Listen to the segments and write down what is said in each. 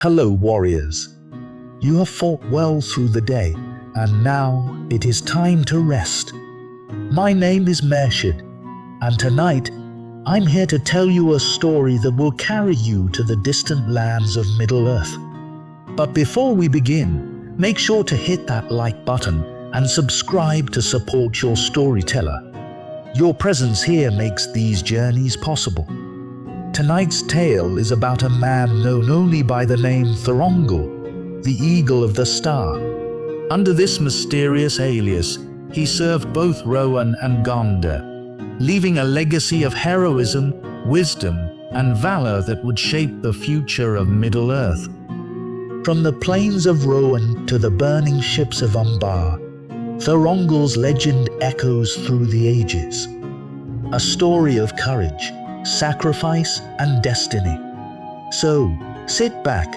Hello, warriors. You have fought well through the day, and now it is time to rest. My name is Mehrshad, and tonight I'm here to tell you a story that will carry you to the distant lands of Middle-earth. But before we begin, make sure to hit that like button and subscribe to support your storyteller. Your presence here makes these journeys possible. Tonight's tale is about a man known only by the name Thorongil, the Eagle of the Star. Under this mysterious alias, he served both Rohan and Gondor, leaving a legacy of heroism, wisdom, and valor that would shape the future of Middle-earth. From the plains of Rohan to the burning ships of Umbar, Thorongil's legend echoes through the ages. A story of courage, sacrifice, and destiny. So, sit back,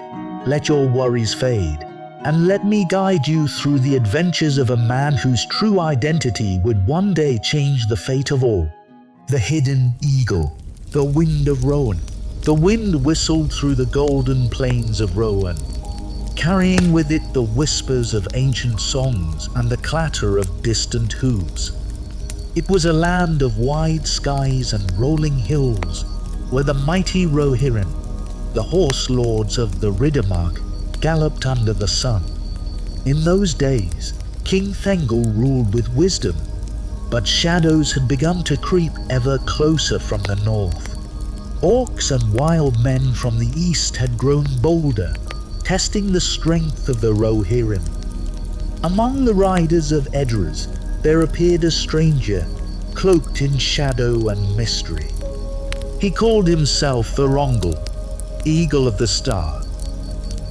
let your worries fade, and let me guide you through the adventures of a man whose true identity would one day change the fate of all. The hidden eagle, the wind of Rohan. The wind whistled through the golden plains of Rohan, carrying with it the whispers of ancient songs and the clatter of distant hooves. It was a land of wide skies and rolling hills, where the mighty Rohirrim, the horse lords of the Riddermark, galloped under the sun. In those days, King Thorongil ruled with wisdom, but shadows had begun to creep ever closer from the north. Orcs and wild men from the east had grown bolder, testing the strength of the Rohirrim. Among the riders of Edras, there appeared a stranger, cloaked in shadow and mystery. He called himself Thorongil, Eagle of the Star.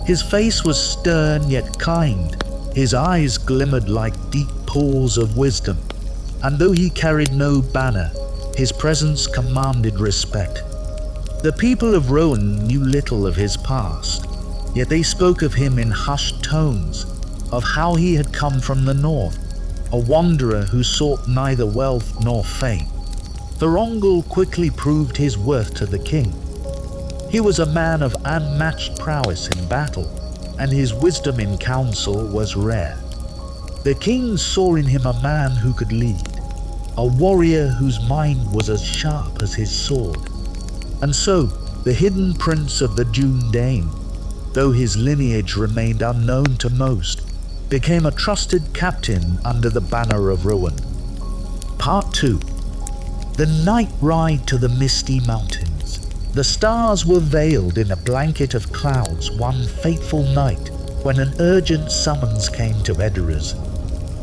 His face was stern yet kind, his eyes glimmered like deep pools of wisdom, and though he carried no banner, his presence commanded respect. The people of Rohan knew little of his past, yet they spoke of him in hushed tones, of how he had come from the north, a wanderer who sought neither wealth nor fame. Thorongil quickly proved his worth to the king. He was a man of unmatched prowess in battle, and his wisdom in council was rare. The king saw in him a man who could lead, a warrior whose mind was as sharp as his sword. And so, the hidden prince of the Dune, though his lineage remained unknown to most, became a trusted captain under the banner of Rohan. Part 2. The night ride to the misty mountains. The stars were veiled in a blanket of clouds one fateful night when an urgent summons came to Edras.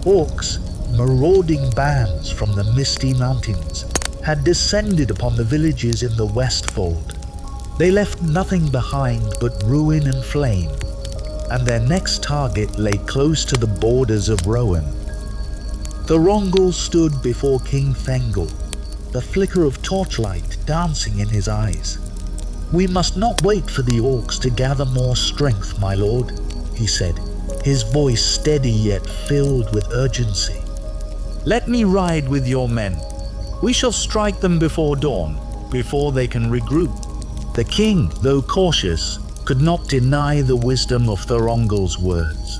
Orcs, marauding bands from the misty mountains, had descended upon the villages in the Westfold. They left nothing behind but ruin and flame, and their next target lay close to the borders of Rohan. Thorongil stood before King Thorongil, the flicker of torchlight dancing in his eyes. "We must not wait for the orcs to gather more strength, my lord," he said, his voice steady yet filled with urgency. "Let me ride with your men. We shall strike them before dawn, before they can regroup." The king, though cautious, could not deny the wisdom of Thorongil's words.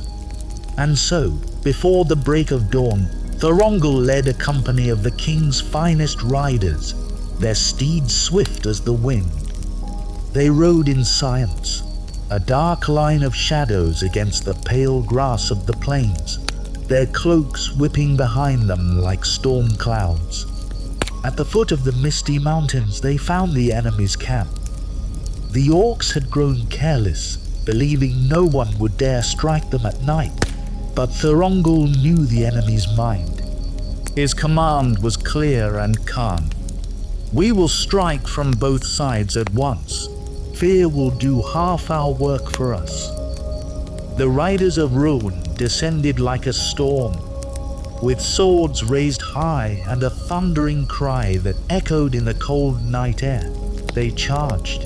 And so, before the break of dawn, Thorongil led a company of the king's finest riders, their steeds swift as the wind. They rode in silence, a dark line of shadows against the pale grass of the plains, their cloaks whipping behind them like storm clouds. At the foot of the misty mountains, they found the enemy's camp. The orcs had grown careless, believing no one would dare strike them at night, but Thorongil knew the enemy's mind. His command was clear and calm. "We will strike from both sides at once. Fear will do half our work for us." The riders of Rohan descended like a storm, with swords raised high and a thundering cry that echoed in the cold night air. They charged.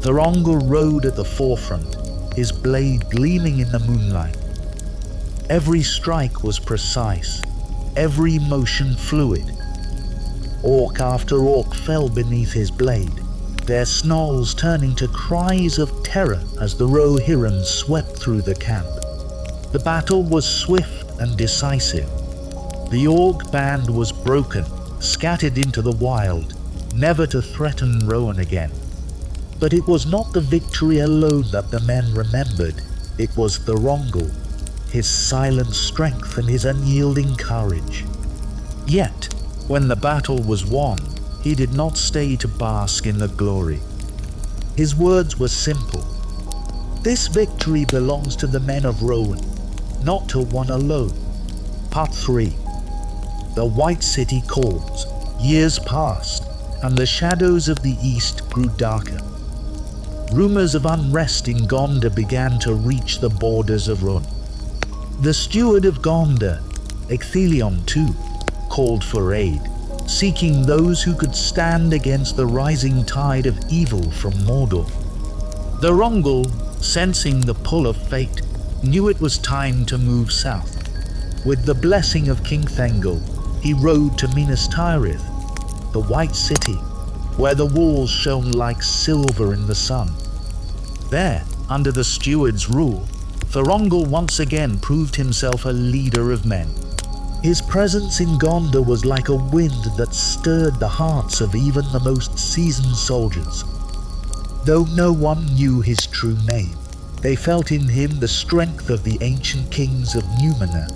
Thorongil rode at the forefront, his blade gleaming in the moonlight. Every strike was precise, every motion fluid. Orc after orc fell beneath his blade, their snarls turning to cries of terror as the Rohirrim swept through the camp. The battle was swift and decisive. The Orc band was broken, scattered into the wild, never to threaten Rohan again. But it was not the victory alone that the men remembered. It was Thorongil, his silent strength and his unyielding courage. Yet, when the battle was won, he did not stay to bask in the glory. His words were simple. This victory belongs to the men of Rohan, not to one alone. Part 3. The White City calls. Years passed, and the shadows of the east grew darker. Rumors of unrest in Gondor began to reach the borders of Rohan. The steward of Gondor, Ecthelion too, called for aid, seeking those who could stand against the rising tide of evil from Mordor. Thorongil, sensing the pull of fate, knew it was time to move south. With the blessing of King Thorongil, he rode to Minas Tirith, the White City, where the walls shone like silver in the sun. There, under the steward's rule, Thorongil once again proved himself a leader of men. His presence in Gondor was like a wind that stirred the hearts of even the most seasoned soldiers. Though no one knew his true name, they felt in him the strength of the ancient kings of Numenor.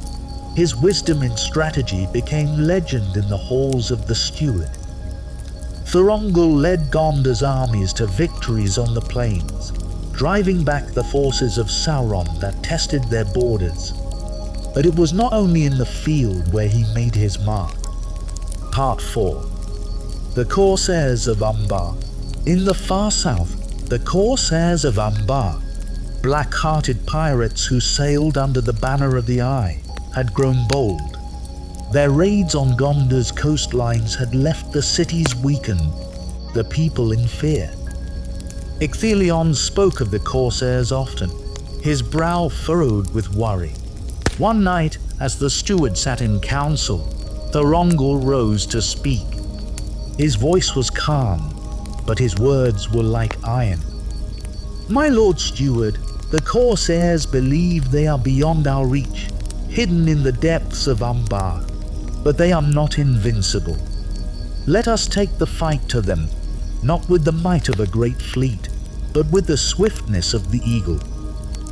His wisdom and strategy became legend in the halls of the steward. Thorongil led Gondor's armies to victories on the plains, driving back the forces of Sauron that tested their borders. But it was not only in the field where he made his mark. Part 4. The Corsairs of Umbar. In the far south, the Corsairs of Umbar, black-hearted pirates who sailed under the banner of the Eye, had grown bold. Their raids on Gondor's coastlines had left the cities weakened, the people in fear. Ecthelion spoke of the Corsairs often, his brow furrowed with worry. One night, as the steward sat in council, Thorongil rose to speak. His voice was calm, but his words were like iron. "My lord steward, the Corsairs believe they are beyond our reach, hidden in the depths of Umbar, but they are not invincible. Let us take the fight to them, not with the might of a great fleet, but with the swiftness of the eagle."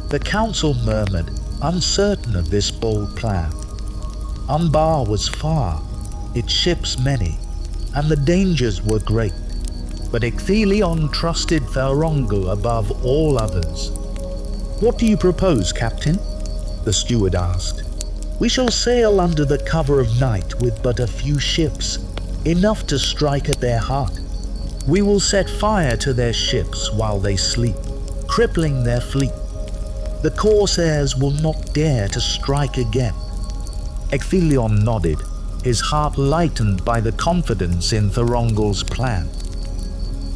The council murmured, uncertain of this bold plan. Umbar was far, its ships many, and the dangers were great. But Ecthelion trusted Thorongil above all others. "What do you propose, Captain?" the steward asked. "We shall sail under the cover of night with but a few ships, enough to strike at their heart. We will set fire to their ships while they sleep, crippling their fleet. The Corsairs will not dare to strike again." Ecthelion nodded, his heart lightened by the confidence in Thorongil's plan.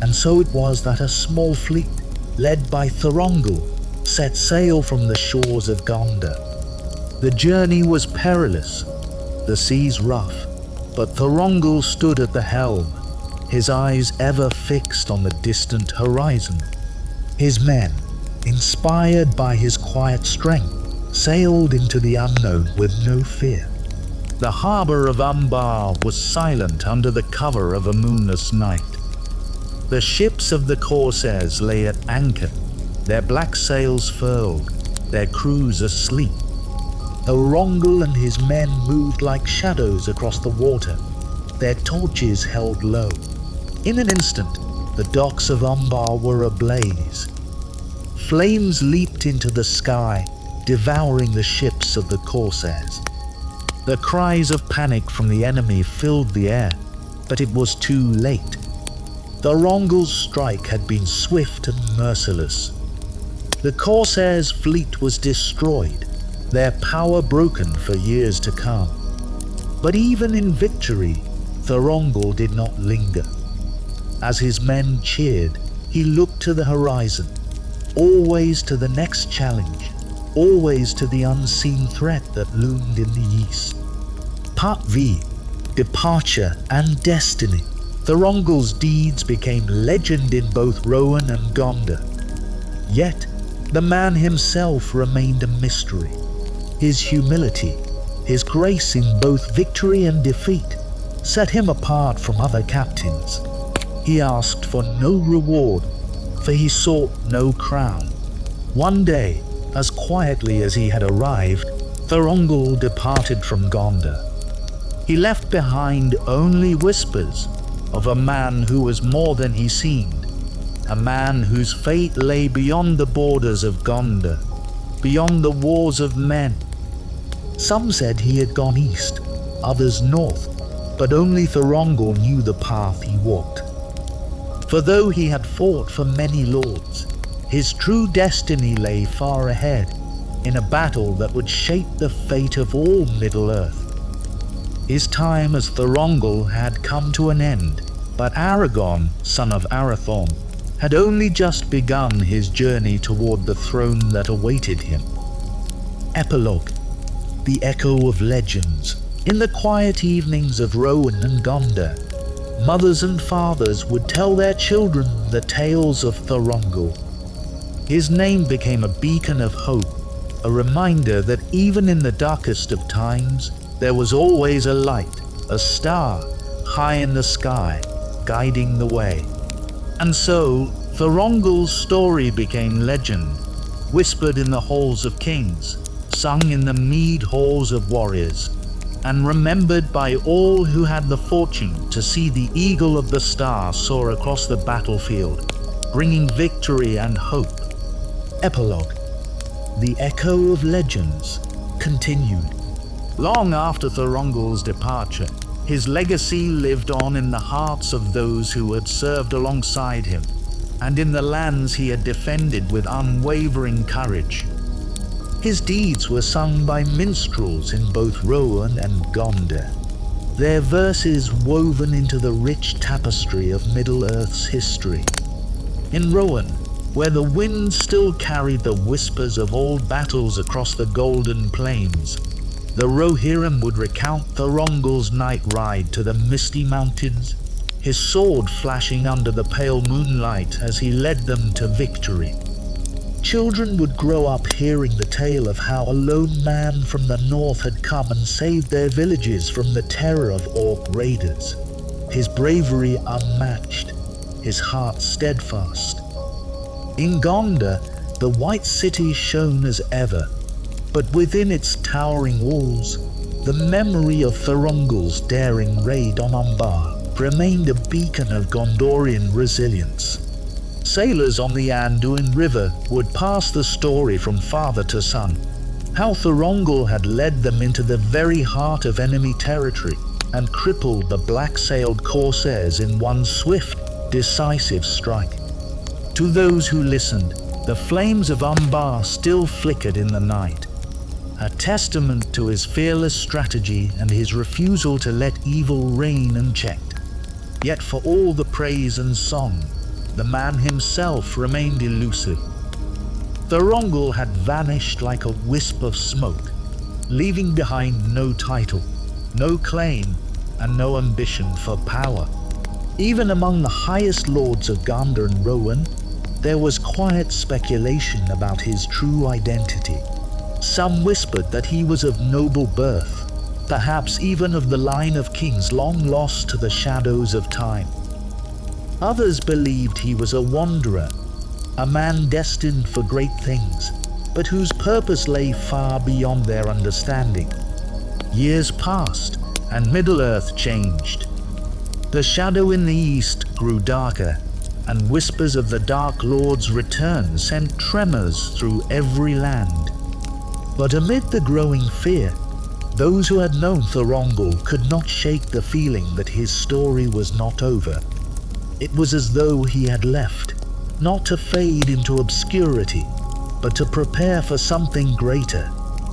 And so it was that a small fleet, led by Thorongil, set sail from the shores of Gondor. The journey was perilous, the seas rough, but Thorongil stood at the helm, his eyes ever fixed on the distant horizon. His men, inspired by his quiet strength, sailed into the unknown with no fear. The harbor of Umbar was silent under the cover of a moonless night. The ships of the Corsairs lay at anchor, their black sails furled, their crews asleep. Thorongil and his men moved like shadows across the water, their torches held low. In an instant, the docks of Umbar were ablaze. Flames leaped into the sky, devouring the ships of the Corsairs. The cries of panic from the enemy filled the air, but it was too late. Thorongil's strike had been swift and merciless. The Corsairs' fleet was destroyed, their power broken for years to come. But even in victory, Thorongil did not linger. As his men cheered, he looked to the horizon, always to the next challenge, always to the unseen threat that loomed in the east. Part V. Departure and Destiny. Thorongil's deeds became legend in both Rohan and Gondor. Yet, the man himself remained a mystery. His humility, his grace in both victory and defeat, set him apart from other captains. He asked for no reward, for he sought no crown. One day, as quietly as he had arrived, Thorongil departed from Gondor. He left behind only whispers of a man who was more than he seemed, a man whose fate lay beyond the borders of Gondor, beyond the wars of men. Some said he had gone east, others north, but only Thorongil knew the path he walked. For though he had fought for many lords, his true destiny lay far ahead, in a battle that would shape the fate of all Middle-earth. His time as Thorongil had come to an end, but Aragorn, son of Arathorn, had only just begun his journey toward the throne that awaited him. Epilogue. The echo of legends. In the quiet evenings of Rohan and Gondor, mothers and fathers would tell their children the tales of Thorongil. His name became a beacon of hope, a reminder that even in the darkest of times, there was always a light, a star, high in the sky, guiding the way. And so, Thorongil's story became legend, whispered in the halls of kings, sung in the mead halls of warriors, and remembered by all who had the fortune to see the eagle of the star soar across the battlefield, bringing victory and hope. Epilogue. The echo of legends continued. Long after Thorongil's departure, his legacy lived on in the hearts of those who had served alongside him, and in the lands he had defended with unwavering courage. His deeds were sung by minstrels in both Rohan and Gondor, their verses woven into the rich tapestry of Middle-earth's history. In Rohan, where the wind still carried the whispers of old battles across the golden plains, the Rohirrim would recount Thorongil's night ride to the misty mountains, his sword flashing under the pale moonlight as he led them to victory. Children would grow up hearing the tale of how a lone man from the north had come and saved their villages from the terror of orc raiders, his bravery unmatched, his heart steadfast. In Gondor, the White City shone as ever, but within its towering walls, the memory of Thorongil's daring raid on Umbar remained a beacon of Gondorian resilience. Sailors on the Anduin River would pass the story from father to son, how Thorongil had led them into the very heart of enemy territory and crippled the black-sailed Corsairs in one swift, decisive strike. To those who listened, the flames of Umbar still flickered in the night, a testament to his fearless strategy and his refusal to let evil reign unchecked. Yet for all the praise and song, the man himself remained elusive. Thorongil had vanished like a wisp of smoke, leaving behind no title, no claim, and no ambition for power. Even among the highest lords of Gondor and Rohan, there was quiet speculation about his true identity. Some whispered that he was of noble birth, perhaps even of the line of kings long lost to the shadows of time. Others believed he was a wanderer, a man destined for great things, but whose purpose lay far beyond their understanding. Years passed, and Middle-earth changed. The shadow in the east grew darker, and whispers of the Dark Lord's return sent tremors through every land. But amid the growing fear, those who had known Thorongil could not shake the feeling that his story was not over. It was as though he had left, not to fade into obscurity, but to prepare for something greater,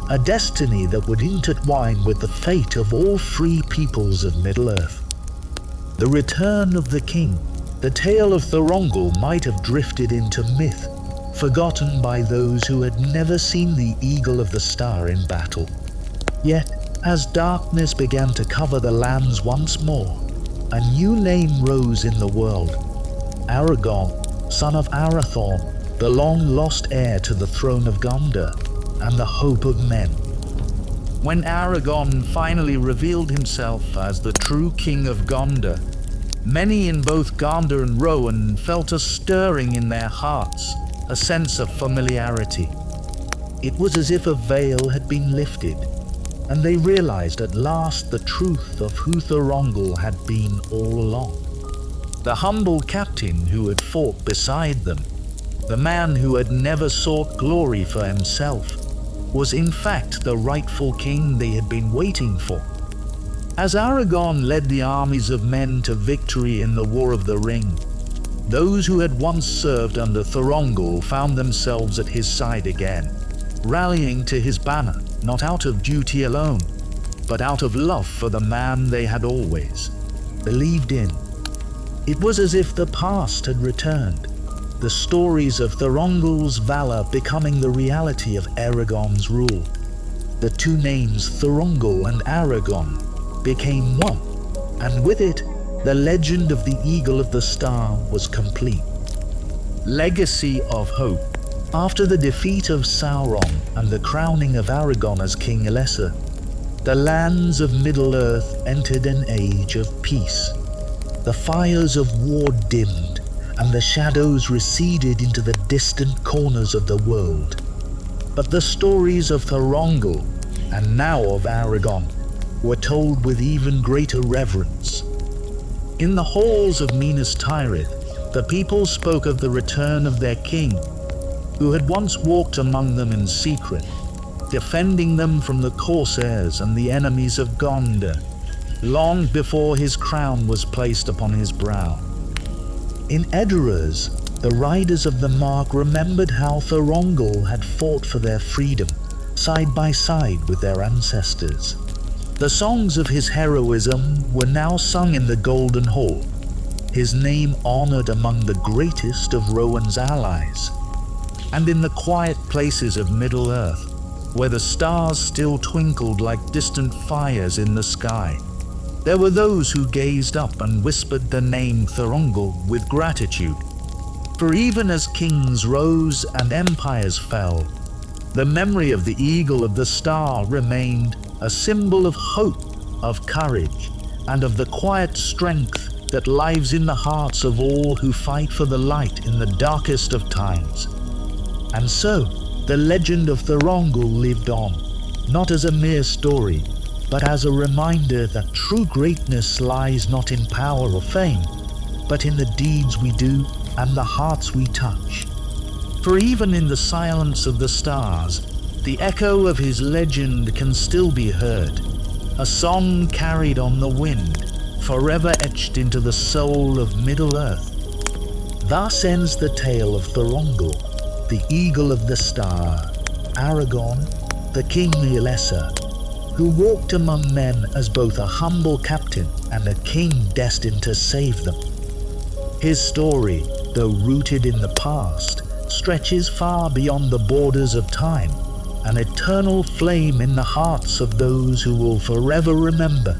a destiny that would intertwine with the fate of all free peoples of Middle-earth. The return of the king, the tale of Thorongil might have drifted into myth, forgotten by those who had never seen the Eagle of the Star in battle. Yet, as darkness began to cover the lands once more, a new name rose in the world. Aragorn, son of Arathorn, the long-lost heir to the throne of Gondor, and the hope of men. When Aragorn finally revealed himself as the true king of Gondor, many in both Gondor and Rohan felt a stirring in their hearts, a sense of familiarity. It was as if a veil had been lifted, and they realized at last the truth of who Thorongil had been all along. The humble captain who had fought beside them, the man who had never sought glory for himself, was in fact the rightful king they had been waiting for. As Aragorn led the armies of men to victory in the War of the Ring, those who had once served under Thorongil found themselves at his side again, rallying to his banner, not out of duty alone, but out of love for the man they had always believed in. It was as if the past had returned, the stories of Thorongil's valor becoming the reality of Aragorn's rule. The two names Thorongil and Aragorn became one, and with it, the legend of the Eagle of the Star was complete. Legacy of Hope. After the defeat of Sauron and the crowning of Aragorn as King Elessar, the lands of Middle-earth entered an age of peace. The fires of war dimmed, and the shadows receded into the distant corners of the world. But the stories of Thorongil, and now of Aragorn, were told with even greater reverence. In the halls of Minas Tirith, the people spoke of the return of their king, who had once walked among them in secret, defending them from the Corsairs and the enemies of Gondor, long before his crown was placed upon his brow. In Edoras, the riders of the Mark remembered how Thorongil had fought for their freedom, side by side with their ancestors. The songs of his heroism were now sung in the Golden Hall, his name honored among the greatest of Rohan's allies. And in the quiet places of Middle-earth, where the stars still twinkled like distant fires in the sky, there were those who gazed up and whispered the name Thorongil with gratitude. For even as kings rose and empires fell, the memory of the Eagle of the Star remained a symbol of hope, of courage, and of the quiet strength that lives in the hearts of all who fight for the light in the darkest of times. And so, the legend of Thorongil lived on, not as a mere story, but as a reminder that true greatness lies not in power or fame, but in the deeds we do and the hearts we touch. For even in the silence of the stars, the echo of his legend can still be heard, a song carried on the wind, forever etched into the soul of Middle-earth. Thus ends the tale of Thorongil, the Eagle of the Star, Aragorn, the kingly Elessar, who walked among men as both a humble captain and a king destined to save them. His story, though rooted in the past, stretches far beyond the borders of time, an eternal flame in the hearts of those who will forever remember